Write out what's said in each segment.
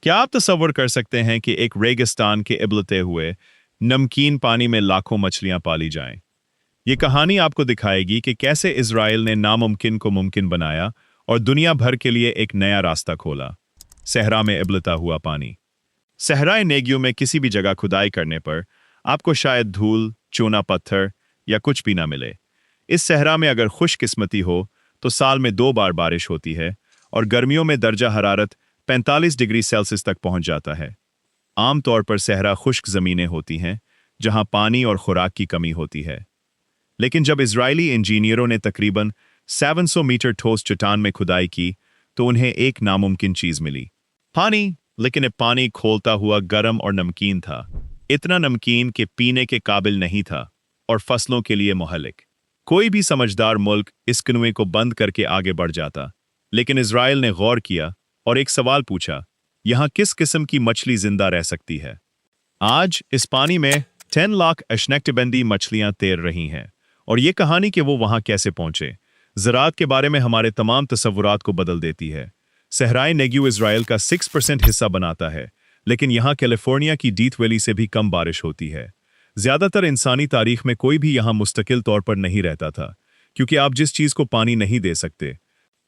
क्या आप तसव्वुर कर सकते हैं कि एक रेगिस्तान के इबलते हुए नमकीन पानी में लाखों मछलियां पाली जाएं? ये कहानी आपको दिखाएगी कि कैसे इज़राइल ने नामुमकिन को मुमकिन बनाया और दुनिया भर के लिए एक नया रास्ता खोला। सहरा में इबलता हुआ पानी। सहराए नेगियो में किसी भी जगह खुदाई करने पर आपको शायद धूल, चूना पत्थर या कुछ भी ना मिले। इस सहरा में अगर खुशकिस्मती हो तो साल में 2 बार बारिश होती है और गर्मियों में दर्जा हरारत 45 डिग्री सेल्सियस तक पहुंच जाता है। आमतौर पर सहरा खुश्क ज़मीनें होती हैं जहां पानी और खुराक की कमी होती है। लेकिन जब इजरायली इंजीनियरों ने तकरीबन 700 मीटर ठोस चट्टान में खुदाई की तो उन्हें एक नामुमकिन चीज मिली, पानी। लेकिन ये पानी खोलता हुआ गर्म और नमकीन था, इतना नमकीन कि पीने के काबिल नहीं था और फसलों के लिए मुहल्लिक। कोई भी समझदार मुल्क इस कुएं को बंद करके आगे बढ़ जाता, लेकिन इजराइल ने गौर किया और एक सवाल पूछा, यहां किस किस्म की मछली जिंदा रह सकती है? आज इस पानी में 10 लाख अशनेक्टबंदी मछलियां तैर रही हैं, और ये कहानी कि वो वहां कैसे पहुंचे ज़राअत के बारे में हमारे तमाम तसव्वुरात को बदल देती है। सहराए नेगियो इजराइल का 6% हिस्सा बनाता है, लेकिन यहाँ कैलिफोर्निया की डीथ वैली से भी कम बारिश होती है। ज़्यादातर इंसानी तारीख में कोई भी यहाँ मुस्तकिल तौर पर नहीं रहता था, क्योंकि आप जिस चीज़ को पानी नहीं दे सकते।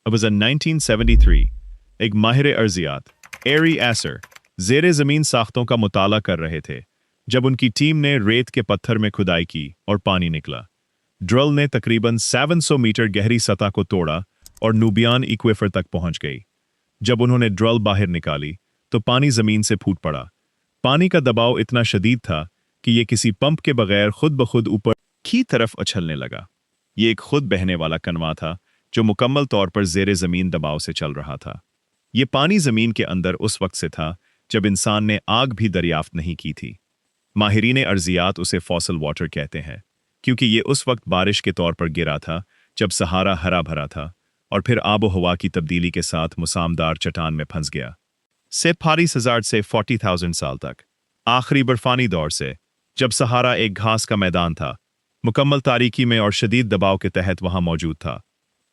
अब 1973 एक माहिर अर्जियात एरी एसर ज़ेरे ज़मीन साख्तों का मुताला कर रहे थे जब उनकी टीम ने रेत के पत्थर में खुदाई की और पानी निकला। ड्रिल ने तकरीबन 700 मीटर गहरी सतह को तोड़ा और नूबियान इक्वेफर तक पहुंच गई। जब उन्होंने ड्रिल बाहर निकाली तो पानी जमीन से फूट पड़ा। पानी का दबाव इतना शदीद था कि यह किसी पंप के बगैर खुद ब खुद ऊपर की तरफ उछलने लगा। ये एक खुद बहने वाला कनवा था जो मुकम्मल तौर पर ज़ेरे ज़मीन दबाव से चल रहा था। ये पानी ज़मीन के अंदर उस वक्त से था जब इंसान ने आग भी दरियाफ्त नहीं की थी। माहिरीन अर्जियात उसे फॉसल वाटर कहते हैं, क्योंकि ये उस वक्त बारिश के तौर पर गिरा था जब सहारा हरा भरा था और फिर आबो हवा की तब्दीली के साथ मुसामदार चट्टान में फंस गया। से 40,000 से 40,000 साल तक आखिरी बर्फानी दौर से, जब सहारा एक घास का मैदान था, मुकम्मल तारीकी में और शदीद दबाव के तहत वहां मौजूद था।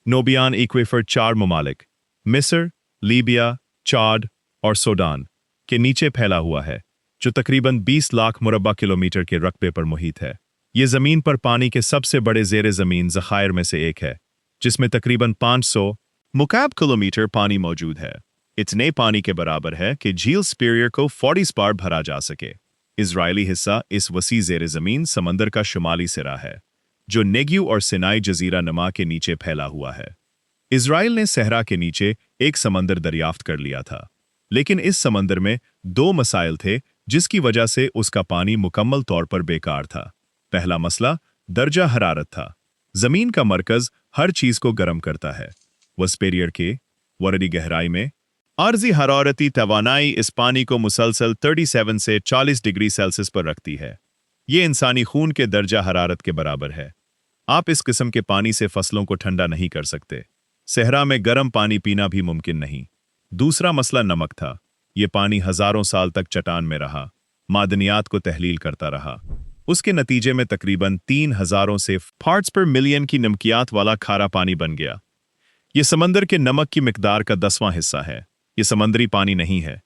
नोबियान इक्वेफर 4 ममालिक मिस्र, लीबिया, चाद और सूडान के नीचे फैला हुआ है, जो तकरीबन 20 लाख मुरब्बा किलोमीटर के रकबे पर मुहित है। ये ज़मीन पर पानी के सबसे बड़े ज़ेरे ज़मीन ज़खायर में से एक है, जिसमें तकरीबन 500 मुकाब किलोमीटर पानी मौजूद है। इतने पानी के बराबर है कि झील स्पीरियर को 40 बार भरा जा सके। इजरायली हिस्सा इस वसी ज़ेरे ज़मीन समंदर का शुमाली सिरा है, जो नेगियो और सिनाई जजीरा नमा के नीचे फैला हुआ है। इजराइल ने सहरा के नीचे एक समंदर दरियाफ्त कर लिया था, लेकिन इस समंदर में 2 मसाइल थे जिसकी वजह से उसका पानी मुकम्मल तौर पर बेकार था। पहला मसला दर्जा हरारत था। जमीन का मरकज हर चीज को गर्म करता है। वस्पेरियर के वरदी गहराई में आर्जी हरारती तवानाई इस पानी को मुसलसल 37 से 40 डिग्री सेल्सियस पर रखती है। ये इंसानी खून के दर्जा हरारत के बराबर है। आप इस किस्म के पानी से फसलों को ठंडा नहीं कर सकते। सहरा में गर्म पानी पीना भी मुमकिन नहीं। दूसरा मसला नमक था। ये पानी हजारों साल तक चट्टान में रहा, मादनियात को तहलील करता रहा। उसके नतीजे में तकरीबन 3,000 से पार्ट्स पर मिलियन की नमकियात वाला खारा पानी बन गया। यह समंदर के नमक की मिकदार का 10वां हिस्सा है। यह समंदरी पानी नहीं है,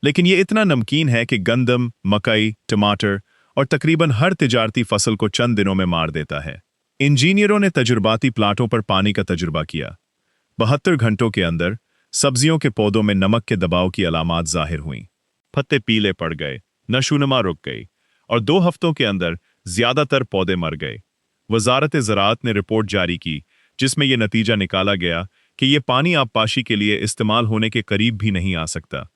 लेकिन यह इतना नमकीन है कि गंदम, मकई, टमाटर और तकरीबन हर तिजारती फसल को चंद दिनों में मार देता है। इंजीनियरों ने तजुर्बाती प्लाटों पर पानी का तजुर्बा किया। 72 घंटों के अंदर सब्जियों के पौधों में नमक के दबाव की अलामात जाहिर हुई। पत्ते पीले पड़ गए, नशोनुमा रुक गई और 2 हफ्तों के अंदर ज्यादातर पौधे मर गए। वजारत ज़राअत ने रिपोर्ट जारी की जिसमें यह नतीजा निकाला गया कि यह पानी आबपाशी के लिए इस्तेमाल होने के करीब भी नहीं आ सकता।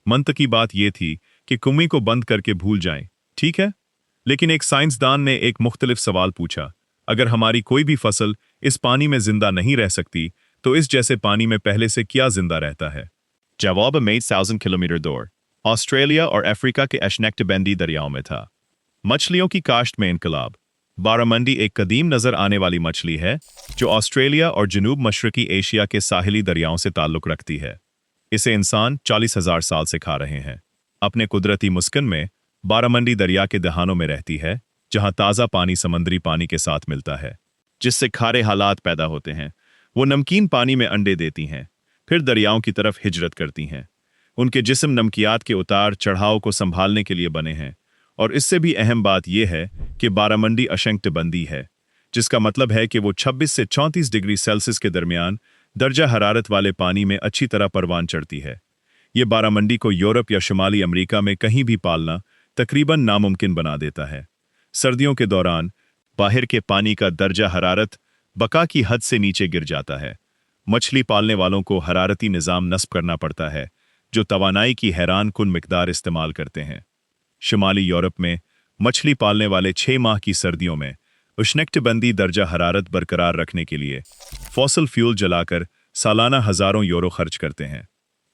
मंतकी बात यह थी कि कुएं को बंद करके भूल जाएं, ठीक है? लेकिन एक साइंसदान ने एक मुख्तलिफ सवाल पूछा, अगर हमारी कोई भी फसल इस पानी में जिंदा नहीं रह सकती तो इस जैसे पानी में पहले से क्या जिंदा रहता है? जवाब 1000 किलोमीटर दूर ऑस्ट्रेलिया और अफ्रीका के अशनेक्टबंदी दरियाओं में था। मछलियों की काश्त में इनकलाब। बारामंडी एक कदीम नजर आने वाली मछली है जो ऑस्ट्रेलिया और जनूब मशरकी एशिया के साहिली दरियाओं से ताल्लुक रखती है। इसे इंसान 40,000 साल से खा रहे हैं। अपने कुदरती मुस्कन में बारामंडी दरिया के दहानों में रहती है, जहां ताज़ा पानी समंदरी पानी के साथ मिलता है, जिससे खारे हालात पैदा होते हैं। वो नमकीन पानी में अंडे देती हैं, फिर दरियाओं की तरफ हिजरत करती हैं। उनके जिस्म नमकियात के उतार चढ़ाव को संभालने के लिए बने हैं। और इससे भी अहम बात यह है कि बारामंडी अशंकटिबंदी है, जिसका मतलब है कि वो 26 से 34 डिग्री सेल्सियस के दरमियान दर्जा हरारत वाले पानी में अच्छी तरह परवान चढ़ती है। ये बारामंडी को यूरोप या शुमाली अमेरिका में कहीं भी पालना तकरीबन नामुमकिन बना देता है। सर्दियों के दौरान बाहर के पानी का दर्जा हरारत बका की हद से नीचे गिर जाता है। मछली पालने वालों को हरारती निज़ाम नस्ब करना पड़ता है, जो तवानाई की हैरान कुन मिकदार इस्तेमाल करते हैं। शुमाली यूरोप में मछली पालने वाले 6 माह की सर्दियों में उष्णकटिबंधी दर्जा हरारत बरकरार रखने के लिए फॉसिल फ्यूल जलाकर सालाना हज़ारों यूरो खर्च करते हैं।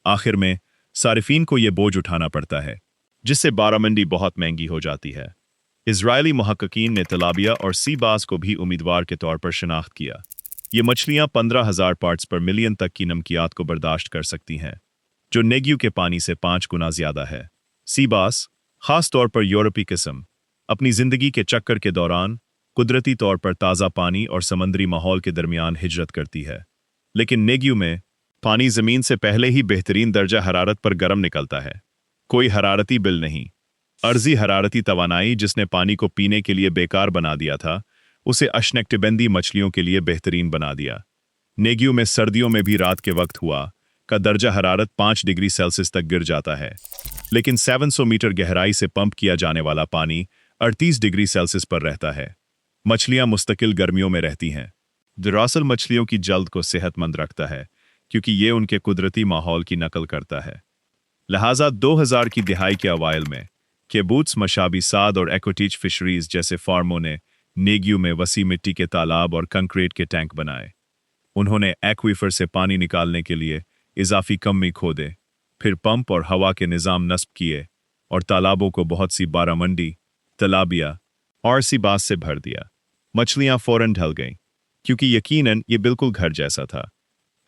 आखिर में सारिफीन को यह बोझ उठाना पड़ता है, जिससे बारामंडी बहुत महंगी हो जाती है। इजरायली मुहक्किकीन ने तलाबिया और सी बास को भी उम्मीदवार के तौर पर शनाख्त किया। ये मछलियां 15,000 पार्ट्स पर मिलियन तक की नमकियात को बर्दाश्त कर सकती हैं, जो नेग्यू के पानी से 5 गुना ज्यादा है। सी बास, खास तौर पर यूरोपी किस्म, अपनी जिंदगी के चक्कर के दौरान कुदरती तौर पर ताज़ा पानी और समंदरी माहौल के दरमियान हिजरत करती है। लेकिन नेग्यू में पानी ज़मीन से पहले ही बेहतरीन दर्जा हरारत पर गर्म निकलता है। कोई हरारती बिल नहीं। अर्जी हरारती तवानाई जिसने पानी को पीने के लिए बेकार बना दिया था, उसे अशनकटिबंदी मछलियों के लिए बेहतरीन बना दिया। नेग्यू में सर्दियों में भी रात के वक्त हुआ का दर्जा हरारत 5 डिग्री सेल्सियस तक गिर जाता है, लेकिन 700 मीटर गहराई से पंप किया जाने वाला पानी 38 डिग्री सेल्सियस पर रहता है। मछलियां मुस्तकिल गर्मियों में रहती हैं। दरअसल मछलियों की जल्द को सेहतमंद रखता है, क्योंकि ये उनके कुदरती माहौल की नकल करता है। लिहाजा 2000 की दिहाई के अवाइल में केबूत्स, मशाबी साद और एकोटीच फिशरीज जैसे फार्मों ने नेग्यू में वसी मिट्टी के तालाब और कंक्रीट के टैंक बनाए। उन्होंने एक्वीफर से पानी निकालने के लिए इजाफी कमी खोदे, फिर पंप और हवा के निज़ाम नस्ब किए और तालाबों को बहुत सी बारामंडी, तलाबिया और सी बास से भर दिया। मछलियां फौरन ढल गईं, क्योंकि यकीनन ये बिल्कुल घर जैसा था।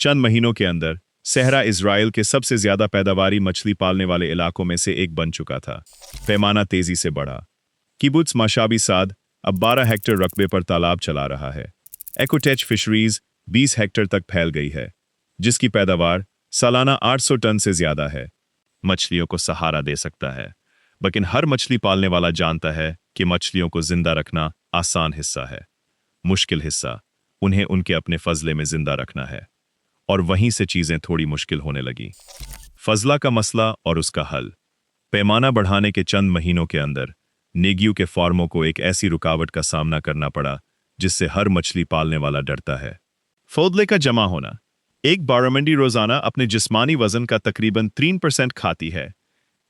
चंद महीनों के अंदर सहरा इजराइल के सबसे ज्यादा पैदावारी मछली पालने वाले इलाकों में से एक बन चुका था। पैमाना तेजी से बढ़ा। किबुत्स मशाबी साद अब 12 हेक्टेयर रकबे पर तालाब चला रहा है। एकोटेच फिशरीज 20 हेक्टेयर तक फैल गई है, जिसकी पैदावार सालाना 800 टन से ज्यादा है। मछलियों को सहारा दे सकता है, लेकिन हर मछली पालने वाला जानता है कि मछलियों को जिंदा रखना आसान हिस्सा है। मुश्किल हिस्सा उन्हें उनके अपने फजले में जिंदा रखना है। और वहीं से चीजें थोड़ी मुश्किल होने लगी। फजला का मसला और उसका हल। पैमाना बढ़ाने के चंद महीनों के अंदर नेग्यू के फार्मों को एक ऐसी रुकावट का सामना करना पड़ा जिससे हर मछली पालने वाला डरता है। फौदले का जमा होना। एक बारामंडी रोजाना अपने जिस्मानी वजन का तकरीबन 3% खाती है।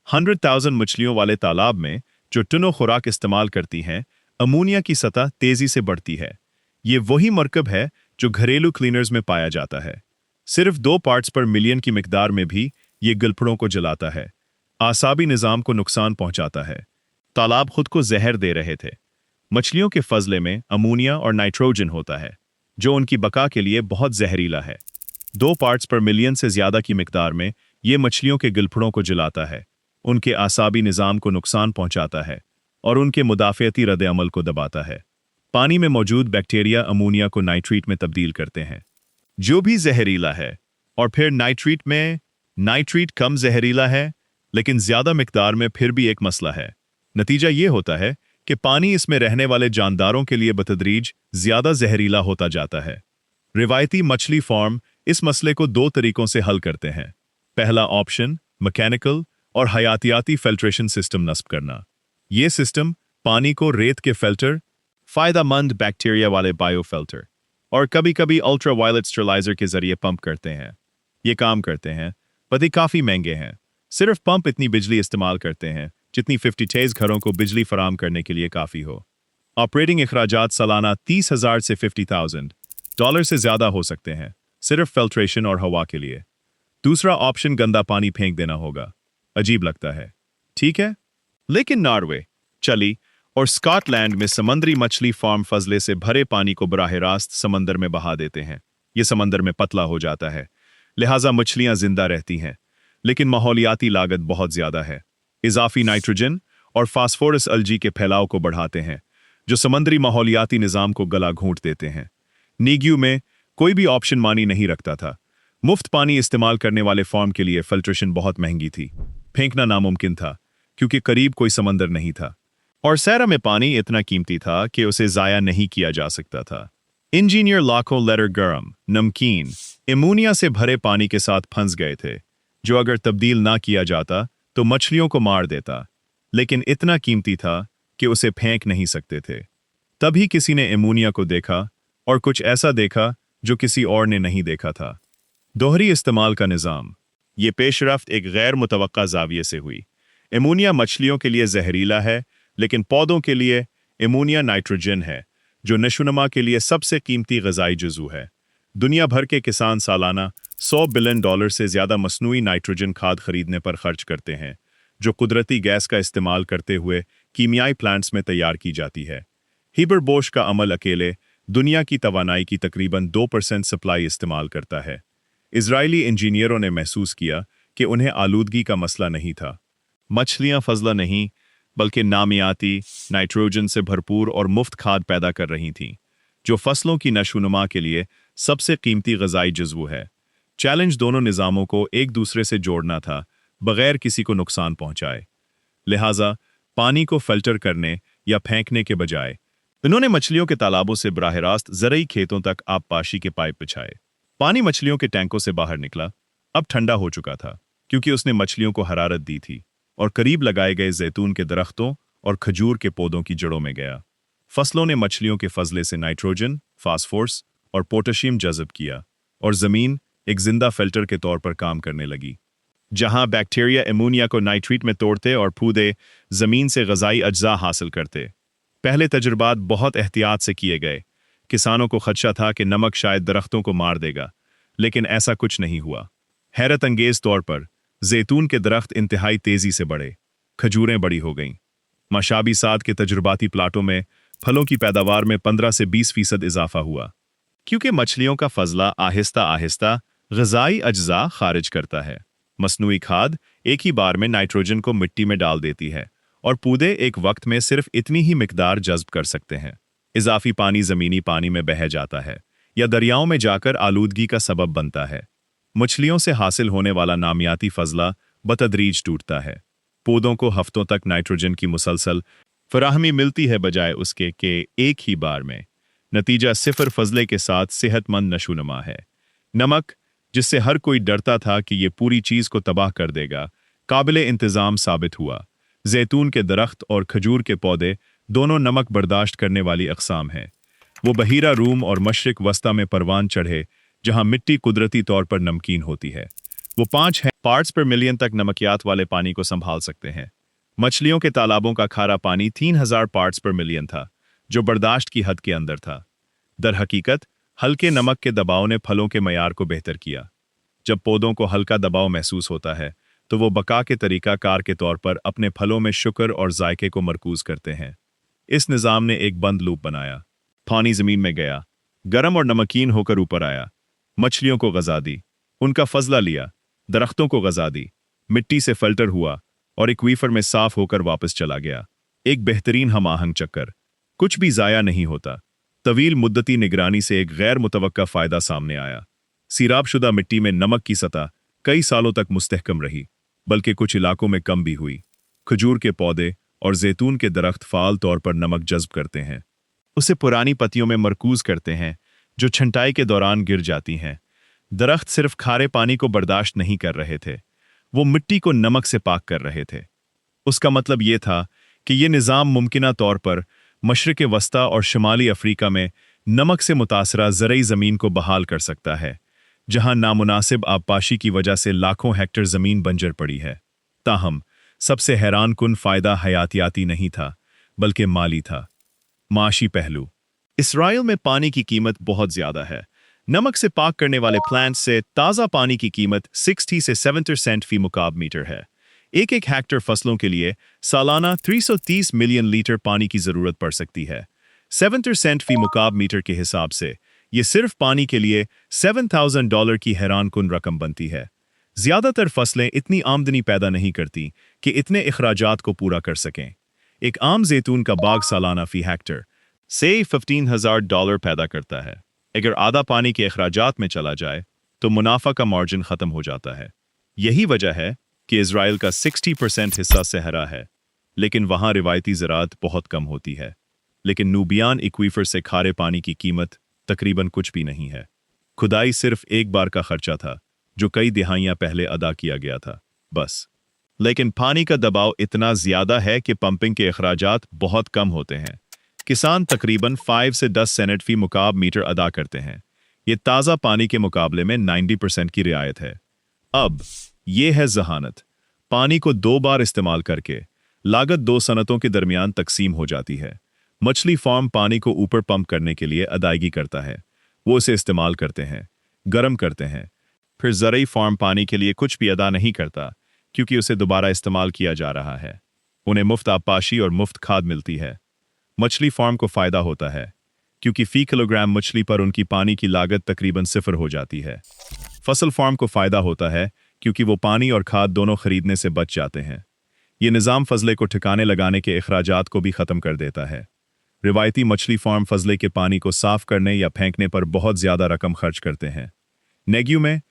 100,000 मछलियों वाले तालाब में जो टनों खुराक इस्तेमाल करती हैं, अमोनिया की सतह तेजी से बढ़ती है। ये वही मरकब है जो घरेलू क्लीनर्स में पाया जाता है। सिर्फ 2 पार्ट्स पर मिलियन की मिकदार में भी ये गलफड़ों को जलाता है, आसाबी निज़ाम को नुकसान पहुंचाता है। तालाब खुद को जहर दे रहे थे। मछलियों के फजले में अमोनिया और नाइट्रोजन होता है, जो उनकी बका के लिए बहुत जहरीला है। 2 पार्ट्स पर मिलियन से ज्यादा की मिकदार में ये मछलियों के गलफड़ों को जलाता है, उनके आसाबी निज़ाम को नुकसान पहुंचाता है और उनके मुदाफ़ियती रद्द-ए-अमल को दबाता है। पानी में मौजूद बैक्टीरिया अमोनिया को नाइट्रेट में तब्दील करते हैं, जो भी जहरीला है, और फिर नाइट्रेट कम जहरीला है, लेकिन ज्यादा मिकदार में फिर भी एक मसला है। नतीजा ये होता है कि पानी इसमें रहने वाले जानदारों के लिए बतदरीज ज्यादा जहरीला होता जाता है। रिवायती मछली फार्म इस मसले को 2 तरीकों से हल करते हैं। पहला ऑप्शन मैकेनिकल और हयातियाती फिल्ट्रेशन सिस्टम नस्ब करना। ये सिस्टम पानी को रेत के फिल्टर, फायदेमंद बैक्टीरिया वाले बायोफिल्टर और कभी-कभी अल्ट्रावायलेट स्टरलाइजर के जरिए पंप करते हैं। ये काम करते हैं, पर ये काफ़ी महंगे हैं। सिर्फ पंप इतनी बिजली इस्तेमाल करते हैं जितनी 56 घरों को बिजली फराम करने के लिए काफ़ी हो। ऑपरेटिंग अखराजात सालाना $30,000 से $50,000 से ज़्यादा हो सकते हैं, सिर्फ फिल्ट्रेशन और हवा के लिए। दूसरा ऑप्शन गंदा पानी फेंक देना होगा। अजीब लगता है, ठीक है, लेकिन नॉर्वे, चिली और स्कॉटलैंड में समंदरी मछली फार्म फजले से भरे पानी को बराह रास्त समंदर में बहा देते हैं। ये समंदर में पतला हो जाता है, लिहाजा मछलियां जिंदा रहती हैं, लेकिन माहौलियाती लागत बहुत ज्यादा है। इजाफी नाइट्रोजन और फास्फोरस अलजी के फैलाव को बढ़ाते हैं, जो समंदरी माहौलियाती निज़ाम को गला घोंट देते हैं। नेग्यू में कोई भी ऑप्शन मानी नहीं रखता था। मुफ्त पानी इस्तेमाल करने वाले फार्म के लिए फिल्ट्रेशन बहुत महंगी थी। फेंकना नामुमकिन था क्योंकि करीब कोई समंदर नहीं था, और सैरा में पानी इतना कीमती था कि उसे जाया नहीं किया जा सकता था। इंजीनियर लाखों लीटर गर्म, नमकीन, एमोनिया से भरे पानी के साथ फंस गए थे, जो अगर तब्दील ना किया जाता तो मछलियों को मार देता, लेकिन इतना कीमती था कि उसे फेंक नहीं सकते थे। तभी किसी ने एमोनिया को देखा, और कुछ ऐसा देखा जो किसी और ने नहीं देखा था। दोहरी इस्तेमाल का निज़ाम। ये पेशरफ्त एक गैर मुतवक्का ज़ाविये से हुई। एमोनिया मछलियों के लिए जहरीला है, लेकिन पौधों के लिए एमोनिया नाइट्रोजन है, जो नशोनुमा के लिए सबसे कीमती ग़िज़ाई जुज़ू है। दुनिया भर के किसान सालाना $100 बिलियन से ज़्यादा मसनूई नाइट्रोजन खाद खरीदने पर खर्च करते हैं, जो कुदरती गैस का इस्तेमाल करते हुए कीमियाई प्लांट्स में तैयार की जाती है। हीबर-बोश का अमल अकेले दुनिया की तवानाई की तकरीबन 2% सप्लाई इस्तेमाल करता है। इजरायली इंजीनियरों ने महसूस किया कि उन्हें आलूदगी का मसला नहीं था। मछलियां फजला नहीं, बल्कि नामियाती, नाइट्रोजन से भरपूर और मुफ्त खाद पैदा कर रही थीं, जो फसलों की नशोनुमा के लिए सबसे कीमती ग़िज़ाई जुज़्व है। चैलेंज दोनों निज़ामों को एक दूसरे से जोड़ना था, बगैर किसी को नुकसान पहुंचाए। लिहाजा पानी को फिल्टर करने या फेंकने के बजाय इन्होंने मछलियों के तालाबों से बराह रास्त ज़रई खेतों तक आबपाशी के पाइप बिछाए। पानी मछलियों के टैंकों से बाहर निकला, अब ठंडा हो चुका था क्योंकि उसने मछलियों को हरारत दी थी, और करीब लगाए गए जैतून के दरख्तों और खजूर के पौधों की जड़ों में गया। फसलों ने मछलियों के फजले से नाइट्रोजन, फास्फोरस और पोटेशियम जज़ब किया, और ज़मीन एक जिंदा फिल्टर के तौर पर काम करने लगी। जहां बैक्टीरिया एमोनिया को नाइट्रेट में तोड़ते और फूदे ज़मीन से ग़िज़ाई अज्जा हासिल करते। पहले तजुर्बात बहुत एहतियात से किए गए। किसानों को खदशा था कि नमक शायद दरख्तों को मार देगा, लेकिन ऐसा कुछ नहीं हुआ। हैरत अंगेज तौर पर जैतून के दरख्त इंतहाई तेजी से बढ़े, खजूरें बड़ी हो गईं। माशाबी साद के तजुर्बाती प्लाटों में फलों की पैदावार में 15 से 20% इजाफा हुआ, क्योंकि मछलियों का फजला आहिस्ता आहिस्ता ग़िज़ाई अज्जा खारिज करता है। मसनूई खाद एक ही बार में नाइट्रोजन को मिट्टी में डाल देती है, और पौधे एक वक्त में सिर्फ इतनी ही मिकदार जज़्ब कर सकते हैं। इजाफी पानी ज़मीनी पानी में बह जाता है या दरियाओं में जाकर आलूदगी का सबब बनता है। मछलियों से हासिल होने वाला नामियाती फजला बतदरीज टूटता है। पौधों को हफ्तों तक नाइट्रोजन की मुसलसल फराहमी मिलती है, बजाय उसके कि एक ही बार में। नतीजा सिफर फजले के साथ सेहतमंद नशोनुमा है। नमक, जिससे हर कोई डरता था कि ये पूरी चीज़ को तबाह कर देगा, काबिल इंतज़ाम साबित हुआ। जैतून के दरख्त और खजूर के पौधे दोनों नमक बर्दाश्त करने वाली अक़साम हैं। वो बहीरा रूम और मशरिक वस्ता में परवान चढ़े, जहां मिट्टी कुदरती तौर पर नमकीन होती है। वो 5 पार्ट्स पर मिलियन तक नमकियात वाले पानी को संभाल सकते हैं। मछलियों के तालाबों का खारा पानी 3000 पार्ट्स पर मिलियन था, जो बर्दाश्त की हद के अंदर था। दर हकीकत हल्के नमक के दबाव ने फलों के मयार को बेहतर किया। जब पौधों को हल्का दबाव महसूस होता है, तो वो बका के तरीका कार के तौर पर अपने फलों में शुक्र और जायके को मरकूज करते हैं। इस निज़ाम ने एक बंद लूप बनाया। पानी ज़मीन में गया, गर्म और नमकीन होकर ऊपर आया, मछलियों को ग़िज़ा दी, उनका फजला लिया, दरख्तों को ग़िज़ा दी, मिट्टी से फिल्टर हुआ और एक्वीफर में साफ होकर वापस चला गया। एक बेहतरीन हम आहंग चक्कर। कुछ भी ज़ाया नहीं होता। तवील मुद्दती निगरानी से एक गैर मुतवक्का फ़ायदा सामने आया। सीराबशुदा मिट्टी में नमक की सतह कई सालों तक मुस्तहकम रही, बल्कि कुछ इलाकों में कम भी हुई। खजूर के पौधे और जैतून के दरख्त फ़ाल तौर पर नमक जज़्ब करते हैं, उसे पुरानी पत्तियों में मरकूज करते हैं, जो छंटाई के दौरान गिर जाती हैं। दरख्त सिर्फ खारे पानी को बर्दाश्त नहीं कर रहे थे, वो मिट्टी को नमक से पाक कर रहे थे। उसका मतलब ये था कि ये निज़ाम मुमकिना तौर पर मशरिक़ वस्ता और शुमाली अफ्रीका में नमक से मुतासरा ज़रई ज़मीन को बहाल कर सकता है, जहां नामुनासिब आबपाशी की वजह से लाखों हेक्टर ज़मीन बंजर पड़ी है। ताहम सबसे हैरान कुन फ़ायदा हयातियाती नहीं था, बल्कि माली था। माशी पहलू। इसराइल में पानी की कीमत बहुत ज़्यादा है। नमक से पाक करने वाले प्लांट से ताज़ा पानी की कीमत 60 से 70 सेंट फी मुकाब मीटर है। एक एक हेक्टर फसलों के लिए सालाना 330 मिलियन लीटर पानी की ज़रूरत पड़ सकती है। 70 सेंट फी मुकाब मीटर के हिसाब से ये सिर्फ पानी के लिए $7,000 की हैरान कुन रकम बनती है। ज़्यादातर फसलें इतनी आमदनी पैदा नहीं करती कि इतने अखराजात को पूरा कर सकें। एक आम जैतून का बाग सालाना फी हेक्टर से $15,000 पैदा करता है। अगर आधा पानी के अखराजात में चला जाए तो मुनाफा का मार्जिन खत्म हो जाता है। यही वजह है कि इजराइल का 60% हिस्सा सहरा है, लेकिन वहां रिवायती ज़राअत बहुत कम होती है। लेकिन नूबियान इक्वीफर से खारे पानी की कीमत तकरीबन कुछ भी नहीं है। खुदाई सिर्फ एक बार का खर्चा था, जो कई दिहाइयां पहले अदा किया गया था, बस। लेकिन पानी का दबाव इतना ज़्यादा है कि पंपिंग के अखराजात बहुत कम होते हैं। किसान तकरीबन 5 से 10 सेंट फी मुकाब मीटर अदा करते हैं। ये ताज़ा पानी के मुकाबले में 90% की रियायत है। अब ये है जहानत। पानी को 2 बार इस्तेमाल करके लागत 2 सनतों के दरमियान तकसीम हो जाती है। मछली फार्म पानी को ऊपर पंप करने के लिए अदायगी करता है। वो उसे इस्तेमाल करते हैं, गर्म करते हैं। फिर ज़रई फार्म पानी के लिए कुछ भी अदा नहीं करता, क्योंकि उसे दोबारा इस्तेमाल किया जा रहा है। उन्हें मुफ्त आबपाशी और मुफ्त खाद मिलती है। मछली फार्म को फ़ायदा होता है, क्योंकि फ़ी किलोग्राम मछली पर उनकी पानी की लागत तकरीबन सिफर हो जाती है। फसल फार्म को फ़ायदा होता है, क्योंकि वो पानी और खाद दोनों खरीदने से बच जाते हैं। ये निज़ाम फजले को ठिकाने लगाने के अखराजात को भी ख़त्म कर देता है। रिवायती मछली फार्म फजले के पानी को साफ करने या फेंकने पर बहुत ज़्यादा रकम खर्च करते हैं। नेग्यू में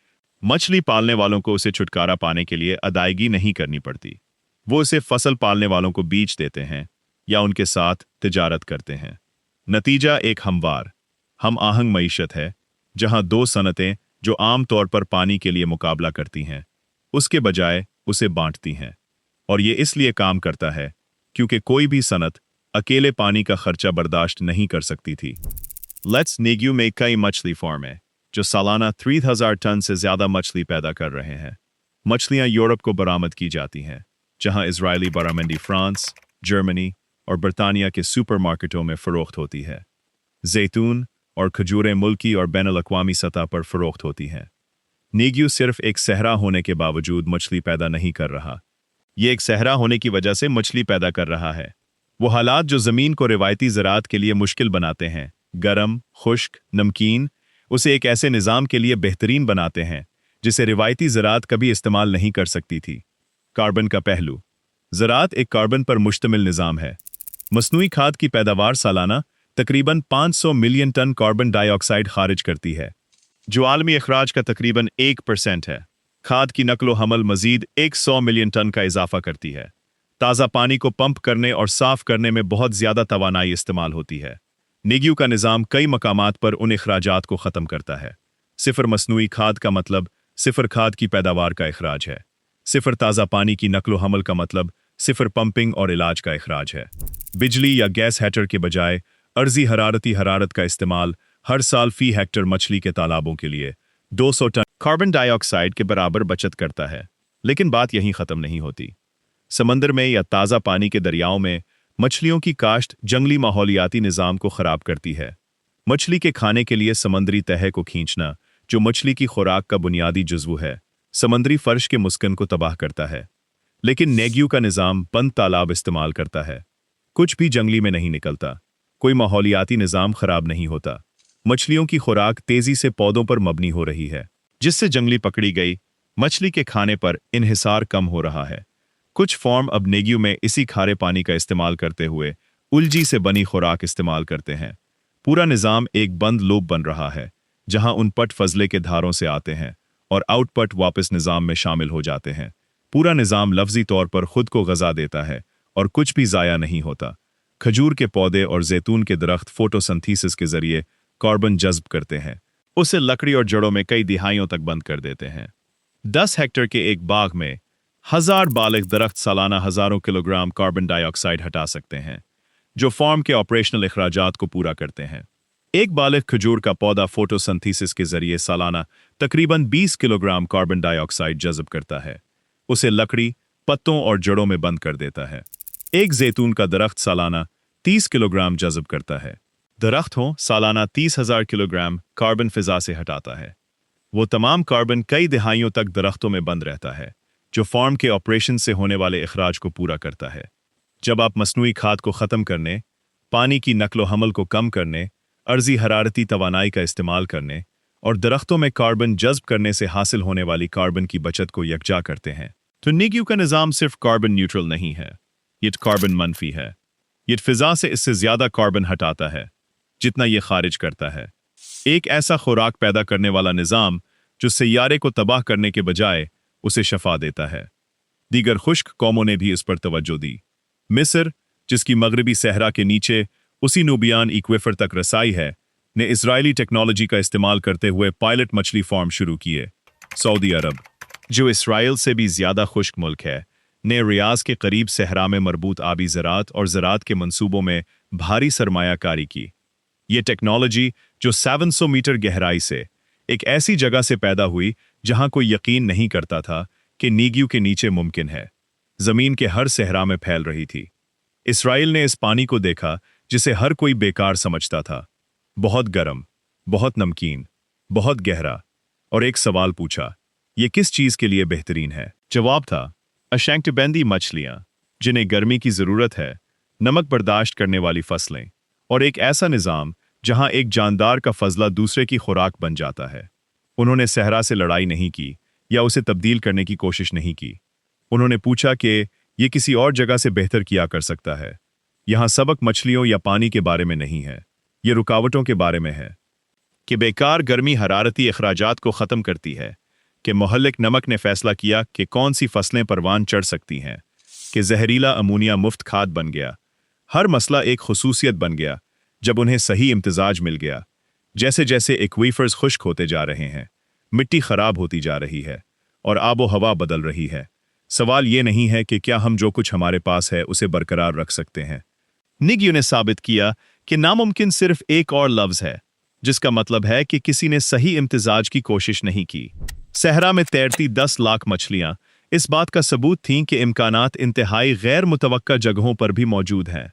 मछली पालने वालों को उसे छुटकारा पाने के लिए अदायगी नहीं करनी पड़ती। वो उसे फसल पालने वालों को बेच देते हैं या उनके साथ तिजारत करते हैं। नतीजा एक हमवार, हम आहंग मईशत है, जहां 2 सनतें जो आम तौर पर पानी के लिए मुकाबला करती हैं, उसके बजाय उसे बांटती हैं। और ये इसलिए काम करता है क्योंकि कोई भी सनत अकेले पानी का खर्चा बर्दाश्त नहीं कर सकती थी। लेट्स नेग्यू में कई मछली फार्म है जो सालाना 3000 टन से ज़्यादा मछली पैदा कर रहे हैं। मछलियां यूरोप को बरामद की जाती हैं, जहां इजरायली बारामंडी फ्रांस, जर्मनी और बरतानिया के सुपरमार्केटों में फ़रोख्त होती है। जैतून और खजूरें मुल्की और बैनुल-अक़वामी सतह पर फ़रोख्त होती हैं। नेग्यू सिर्फ एक सहरा होने के बावजूद मछली पैदा नहीं कर रहा। ये एक सहरा होने की वजह से मछली पैदा कर रहा है। वो हालात जो ज़मीन को रिवायती ज़राअत के लिए मुश्किल बनाते हैं, गरम, खुश्क, नमकीन, उसे एक ऐसे निज़ाम के लिए बेहतरीन बनाते हैं जिसे रिवायती ज़राअत कभी इस्तेमाल नहीं कर सकती थी। कार्बन का पहलू। ज़राअत एक कार्बन पर मुश्तमिल निज़ाम है। मस्नूई खाद की पैदावार सालाना तकरीबन 500 मिलियन टन कार्बन डाइऑक्साइड खारिज करती है, जो आलमी अखराज का तकरीबन 1% है। खाद की नकलो हमल मजीद 100 मिलियन टन का इजाफा करती है। ताज़ा पानी को पंप करने और साफ करने में बहुत ज़्यादा तवानाई इस्तेमाल होती है। नेग्यू का निज़ाम कई मकामात पर उन अखराजात को ख़त्म करता है। सिफर मस्नूई खाद का मतलब सिफर खाद की पैदावार का अखराज है। सिफर ताज़ा पानी की नकलो हमल का मतलब सिफर पंपिंग और इलाज का अखराज है। बिजली या गैस हीटर के बजाय अर्जी हरारती हरारत का इस्तेमाल हर साल फ़ी हेक्टर मछली के तालाबों के लिए 200 टन कार्बन डाइऑक्साइड के बराबर बचत करता है। लेकिन बात यहीं ख़त्म नहीं होती। समंदर में या ताज़ा पानी के दरियाओं में मछलियों की काश्त जंगली माहौलियाती निज़ाम को ख़राब करती है। मछली के खाने के लिए समंदरी तह को खींचना, जो मछली की खुराक का बुनियादी जुज़्व है, समंदरी फर्श के मुस्कन को तबाह करता है। लेकिन नेग्यू का निज़ाम बंद तालाब इस्तेमाल करता है। कुछ भी जंगली में नहीं निकलता, कोई माहौलियाती निज़ाम ख़राब नहीं होता। मछलियों की खुराक तेज़ी से पौधों पर मबनी हो रही है, जिससे जंगली पकड़ी गई मछली के खाने पर इन्हिसार कम हो रहा है। कुछ फॉर्म अब नेग्यू में इसी खारे पानी का इस्तेमाल करते हुए उलजी से बनी खुराक इस्तेमाल करते हैं। पूरा निज़ाम एक बंद लूप बन रहा है, जहां उन पट फजले के धारों से आते हैं और आउटपट वापस निज़ाम में शामिल हो जाते हैं। पूरा निज़ाम लफ्जी तौर पर खुद को ग़ज़ा देता है और कुछ भी ज़ाया नहीं होता। खजूर के पौधे और जैतून के दरख्त फोटोसिंथेसिस के ज़रिए कार्बन जज्ब करते हैं, उसे लकड़ी और जड़ों में कई दिहाइयों तक बंद कर देते हैं। 10 हेक्टेयर के एक बाग में 1000 बालिग दरख्त सालाना हज़ारों किलोग्राम कार्बन डाइऑक्साइड हटा सकते हैं, जो फार्म के ऑपरेशनल अखराजात को पूरा करते हैं। एक बालिग खजूर का पौधा फोटोसिंथेसिस के जरिए सालाना तकरीबन 20 किलोग्राम कार्बन डाइऑक्साइड जज़ब करता है, उसे लकड़ी, पत्तों और जड़ों में बंद कर देता है। एक जैतून का दरख्त सालाना 30 किलोग्राम जज़ब करता है। दरख्त हो सालाना 30,000 किलोग्राम कार्बन फिजा से हटाता है। वो तमाम कार्बन कई दिहाइयों तक दरख्तों में बंद रहता है, जो फार्म के ऑपरेशन से होने वाले अखराज को पूरा करता है। जब आप मस्नूई खाद को ख़त्म करने, पानी की नकलो हमल को कम करने, अर्जी हरारती तवानाई का इस्तेमाल करने और दरख्तों में कार्बन जज्ब करने से हासिल होने वाली कार्बन की बचत को यकजा करते हैं, तो नेग्यू का निज़ाम सिर्फ कार्बन न्यूट्रल नहीं है, ये कार्बन मनफी है। ये फिजा से इससे ज़्यादा कार्बन हटाता है जितना ये खारिज करता है। एक ऐसा खुराक पैदा करने वाला निज़ाम जो सैयारे को तबाह करने के बजाय उसे शफा देता है। दीगर खुश्क कौमों ने भी इस पर तवज्जो दी। मिस्र, जिसकी मगरबी सहरा के नीचे उसी नूबियान इक्वेफर तक रसाई है, ने इजरायली टेक्नोलॉजी का इस्तेमाल करते हुए पायलट मछली फार्म शुरू किए। सऊदी अरब, जो इसराइल से भी ज्यादा खुश्क मुल्क है, ने रियाज के करीब सहरा में मरबूत आबी ज़रात और ज़रात के मंसूबों में भारी सरमायाकारी की। ये टेक्नोलॉजी, जो 700 मीटर गहराई से एक ऐसी जगह से पैदा हुई जहां कोई यकीन नहीं करता था कि नीग्यू के नीचे मुमकिन है, जमीन के हर सहरा में फैल रही थी। इसराइल ने इस पानी को देखा जिसे हर कोई बेकार समझता था, बहुत गर्म, बहुत नमकीन, बहुत गहरा, और एक सवाल पूछा, ये किस चीज के लिए बेहतरीन है? जवाब था अशैंक्टबैंदी मछलियां, जिन्हें गर्मी की जरूरत है, नमक बर्दाश्त करने वाली फसलें, और एक ऐसा निजाम जहां एक जानदार का फजला दूसरे की खुराक बन जाता है। उन्होंने सहरा से लड़ाई नहीं की या उसे तब्दील करने की कोशिश नहीं की। उन्होंने पूछा कि ये किसी और जगह से बेहतर किया कर सकता है। यहां सबक मछलियों या पानी के बारे में नहीं है, ये रुकावटों के बारे में है कि बेकार गर्मी हरारती अखराजात को ख़त्म करती है, कि मोहल्लिक नमक ने फैसला किया कि कौन सी फसलें परवान चढ़ सकती हैं, कि जहरीला अमोनिया मुफ्त खाद बन गया। हर मसला एक खुसूसियत बन गया जब उन्हें सही इम्तिजाज मिल गया। जैसे जैसे एक्वीफर्स खुश्क होते जा रहे हैं, मिट्टी खराब होती जा रही है और आबो हवा बदल रही है। सवाल ये नहीं है कि क्या हम जो कुछ हमारे पास है उसे बरकरार रख सकते हैं। निग्यू ने साबित किया कि नामुमकिन सिर्फ एक और लफ्ज है, जिसका मतलब है कि किसी ने सही इम्तिजाज की कोशिश नहीं की। सहरा में तैरती 10 लाख मछलियां इस बात का सबूत थीं कि इम्कानात इंतहाई गैर मुतवक्का जगहों पर भी मौजूद हैं।